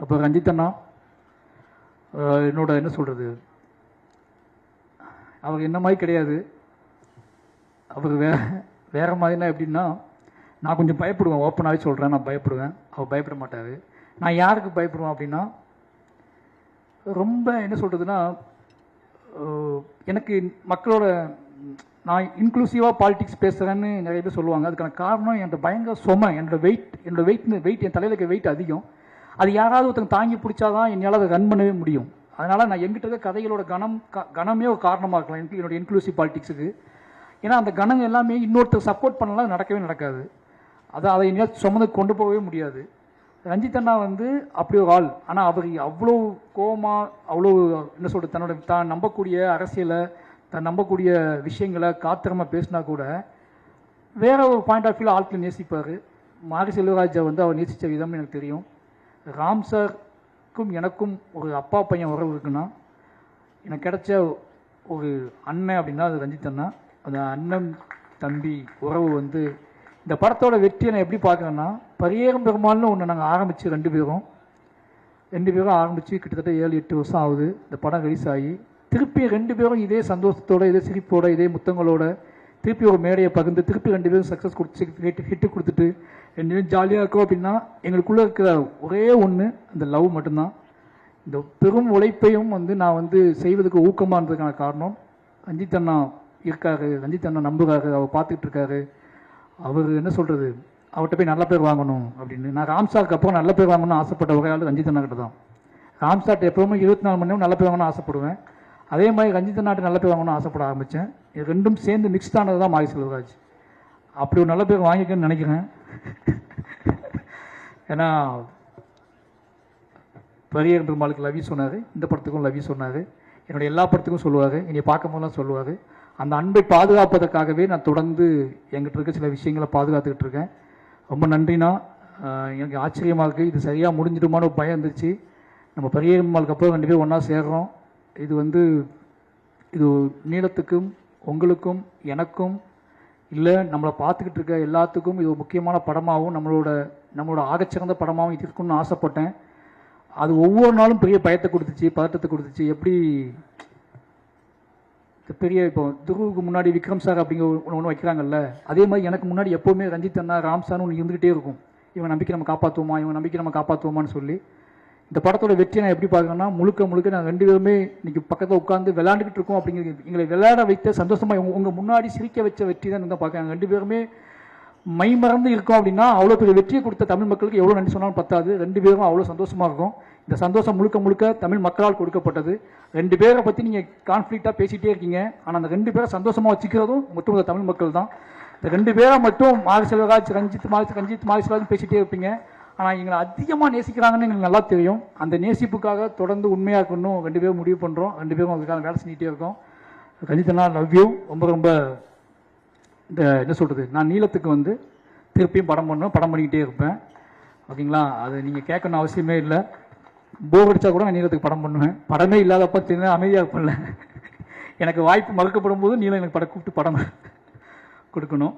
அப்போ ரஞ்சித் அண்ணா என்னோட என்ன சொல்கிறது, அவர் என்ன மாதிரி கிடையாது. அவர் வேறு மாதிரினா எப்படின்னா, நான் கொஞ்சம் பயப்படுவேன், ஓப்பனாகவே சொல்கிறேன், நான் பயப்படுவேன். அவர் பயப்பட மாட்டார். நான் யாருக்கு பயப்படுவேன் அப்படின்னா, ரொம்ப என்ன சொல்கிறதுனா, எனக்கு மக்களோட நான் இன்க்ளூசிவாக பாலிடிக்ஸ் பேசுகிறேன்னு நிறைய பேர் சொல்லுவாங்க. அதுக்கான காரணம் என்னோட பயங்கர சுமை, என்னோட வெயிட் என் தலையில் இருக்க வெயிட் அதிகம். அது யாராவது ஒருத்தங்க தாங்கி பிடிச்சாதான் என்னால் அதை ரன் பண்ணவே முடியும். அதனால் நான் எங்கிட்ட இருக்க கதைகளோட கனமே ஒரு காரணமாக இருக்கலாம் என்னோட இன்க்ளூசிவ் பாலிடிக்ஸுக்கு. ஏன்னா அந்த கணங்க எல்லாமே இன்னொருத்தர் சப்போர்ட் பண்ணலாம் நடக்கவே நடக்காது. அதை எங்கேயாவது சுமந்து கொண்டு போகவே முடியாது. ரஞ்சித் அண்ணா அப்படி ஒரு ஆள். ஆனால் அவர் அவ்வளோ கோபமாக, அவ்வளோ என்ன சொல்கிறது, தான் நம்பக்கூடிய அரசியலை, தான் நம்பக்கூடிய விஷயங்களை காத்திரமாக பேசினா கூட வேற ஒரு பாயிண்ட் ஆஃப் வியூவில் ஆட்களை நேசிப்பார். மாரி செல்வராஜை அவர் நேசித்த விதம் எனக்கு தெரியும். ராம் சாருக்கும் எனக்கும் ஒரு அப்பா பையன் உறவு இருக்குன்னா, எனக்கு கிடைச்ச ஒரு அண்ணன் அப்படின்னா அது ரஞ்சித் அண்ணா. அந்த அண்ணன் தம்பி உறவு இந்த படத்தோட வெற்றியை நான் எப்படி பார்க்குறேன்னா, பரியேறும் பெருமாள்னு ஒன்று நாங்கள் ஆரம்பித்து ரெண்டு பேரும் ஆரம்பித்து கிட்டத்தட்ட 7-8 வருஷம் ஆகுது. இந்த படம் ரிலீஸ் ஆகி திருப்பி ரெண்டு பேரும் இதே சந்தோஷத்தோட, இதே சிரிப்போட, இதே முத்தங்களோட திருப்பி ஒரு மேடையை பகிர்ந்து திருப்பி ரெண்டு பேரும் சக்ஸஸ் கொடுத்து ஹிட்டு கொடுத்துட்டு ரெண்டு பேரும் ஜாலியாக இருக்கோம் அப்படின்னா, எங்களுக்குள்ளே இருக்கிற ஒரே ஒன்று அந்த லவ் மட்டும்தான். இந்த பெரும் உழைப்பையும் நான் செய்வதுக்கு ஊக்கமாக இருந்ததுக்கான காரணம் ரஞ்சித் அண்ணா இருக்காரு. ரஞ்சித் அண்ணா நம்புகிறாரு, அவர் பார்த்துக்கிட்டு இருக்காரு. அவர் என்ன சொல்கிறது, அவர்கிட்ட போய் நல்ல பேர் வாங்கணும் அப்படின்னு. நான் ராம்சாருக்கு அப்புறம் நல்ல பேர் வாங்கணும்னு ஆசைப்பட்ட ஒரே ஆள் ரஞ்சித் அண்ணா கிட்ட தான். ராம்சார்ட்ட எப்போவுமே 24 மணி நேரம் நல்ல பேர் வாங்கணும்னு ஆசைப்படுவேன். அதே மாதிரி ரஞ்சித் அண்ணாட்ட நல்ல பேர் வாங்கணும்னு ஆசைப்பட ஆரம்பித்தேன். இது ரெண்டும் சேர்ந்து மிக்ஸ் ஆனது தான் மாரி செல்வராஜ். அப்படி ஒரு நல்ல பேர் வாங்கிக்கன்னு நினைக்கிறேன். ஏன்னா பரியேறும் பெருமாளுக்கு லவி சொன்னார், இந்த படத்துக்கும் லவி சொன்னார், என்னுடைய எல்லா படத்துக்கும் சொல்லுவார், என்னை பார்க்கும் போதெல்லாம் சொல்லுவார். அந்த அன்பை பாதுகாப்பதற்காகவே நான் தொடர்ந்து எங்கிட்ட இருக்க சில விஷயங்களை பாதுகாத்துக்கிட்டு இருக்கேன். ரொம்ப நன்றினா. எனக்கு ஆச்சரியமாக இருக்குது, இது சரியாக முடிஞ்சிடுமான்னு ஒரு பயம் இருந்துச்சு. நம்ம பரியேறும் பெருமாளுக்கு அப்புறம் ரெண்டு பேரும் ஒன்றா சேர்றோம். இது நீளத்துக்கும் உங்களுக்கும் எனக்கும் இல்லை நம்மளை பார்த்துக்கிட்டு இருக்க எல்லாத்துக்கும் இது ஒரு முக்கியமான படமாகவும் நம்மளோட ஆகச்சிறந்த படமாகவும் இது இருக்குன்னு ஆசைப்பட்டேன். அது ஒவ்வொரு நாளும் பெரிய பயத்தை கொடுத்துச்சு, பதட்டத்தை கொடுத்துச்சு. எப்படி பெரிய இப்போ துருவுக்கு முன்னாடி விக்ரம் சார் அப்படிங்கிற ஒன்று வைக்கிறாங்கல்ல, அதே மாதிரி எனக்கு முன்னாடி எப்போவுமே ரஞ்சித் அண்ணா, ராம் சார்னு ஒன்று இருந்துகிட்டே இருக்கும். இவன் நம்பிக்கை நம்ம காப்பாற்றுவோமான்னு சொல்லி. இந்த படத்தோட வெற்றியை நான் எப்படி பார்க்குறேன்னா, முழுக்க நாங்கள் ரெண்டு பேருமே இன்றைக்கி பக்கத்தில் உட்காந்து விளையாண்டுக்கிட்டு இருக்கோம். அப்படிங்கிறது எங்களை விளையாட வைத்த சந்தோஷமாக உங்கள் முன்னாடி சிரிக்க வச்ச வெற்றி தான் பார்க்குறாங்க. ரெண்டு பேருமே மை மறந்து இருக்கோம் அப்படின்னா அவ்வளோ பெரிய வெற்றியை கொடுத்த தமிழ் மக்களுக்கு எவ்வளோ நன்றி சொன்னாலும் பத்தாது. ரெண்டு பேரும் அவ்வளோ சந்தோஷமாக இருக்கும். இந்த சந்தோஷம் முழுக்க தமிழ் மக்களால் கொடுக்கப்பட்டது. ரெண்டு பேரை பற்றி நீங்கள் கான்ஃப்ளிக்டாக பேசிகிட்டே இருக்கீங்க. ஆனால் அந்த ரெண்டு பேரை சந்தோஷமாக வச்சுக்கிறதும் மட்டும் தமிழ் மக்கள் தான். இந்த ரெண்டு பேரை மட்டும் மாரி செல்வராஜ், ரஞ்சித் மாரி செல்வராஜ் பேசிகிட்டே இருப்பீங்க. ஆனால் எங்களை அதிகமாக நேசிக்கிறாங்கன்னு எங்களுக்கு நல்லா தெரியும். அந்த நேசிப்புக்காக தொடர்ந்து உண்மையாக இருக்கணும் ரெண்டு பேரும் முடிவு பண்ணுறோம். ரெண்டு பேரும் அதுக்காக வேலை செஞ்சுட்டே இருக்கோம். ரஞ்சித் அண்ணா, லவ் யூ. ரொம்ப இந்த என்ன சொல்கிறது, நான் நீளத்துக்கு திருப்பியும் படம் பண்ணிக்கிட்டே இருப்பேன். ஓகேங்களா? அது நீங்கள் கேட்கணும் அவசியமே இல்லை. போர் அடித்தா கூட நான் நீளத்துக்கு படம் பண்ணுவேன். படமே இல்லாதப்ப தெரிஞ்ச அமைதியாக இருப்பேன்ல. எனக்கு வாய்ப்பு மறுக்கப்படும் போது நீளம் எனக்கு கூப்பிட்டு படம் கொடுக்கணும்.